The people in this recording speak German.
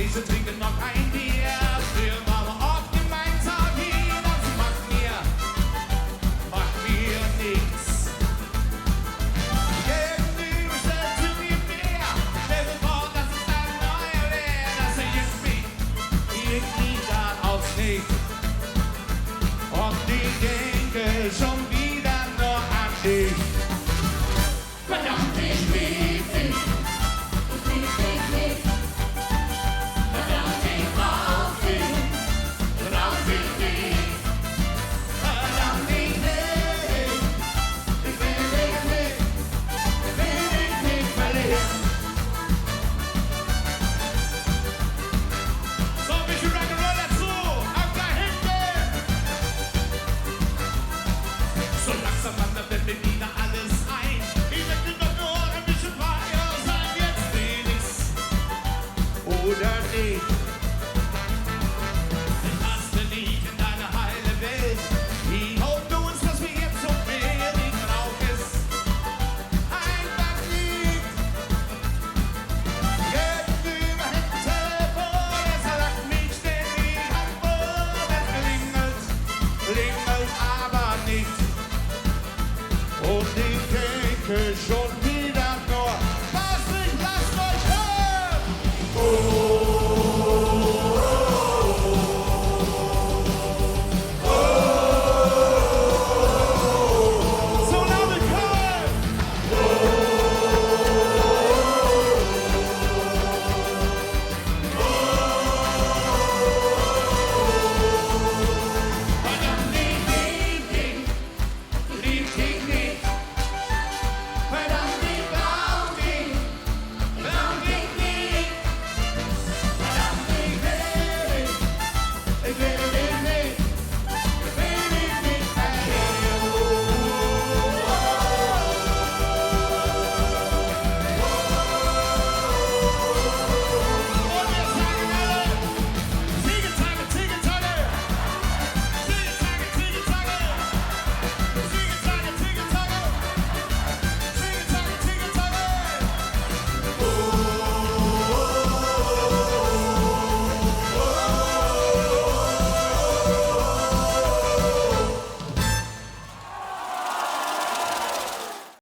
Tische trinken noch ein Bier. Wir waren oft gemeinsam hier, das macht mir nichts. Gegenüber stellt sie mir mehr, stell dir vor, das ist ein neuer Lehr, dass er jetzt mich irgendwie dann aufs Knie. Und ich denke schon wieder nur an dich. Verdammt, ich lieb dich. Ich lieb dich nicht. Verdammt, ich brauch dich. Brauch ich dich. Verdammt, ich will dich. Ich will dich nicht. Ich will dich nicht verlieren. So ein bisschen Rock'n'Roll dazu, ab da hinten. So langsam wandert denn mir wieder alles ein. Ich möchte doch nur ein bisschen freier sein. Jetzt will ich's oder nicht. Ich passe nicht in deine heile Welt. Ich hoffe du uns, was wir jetzt so wenig brauchen, ist einfach nicht. Gegenüber hängt Telefon, es lacht mich ständig am Boden. Es klingelt aber nicht. Und ich denke schon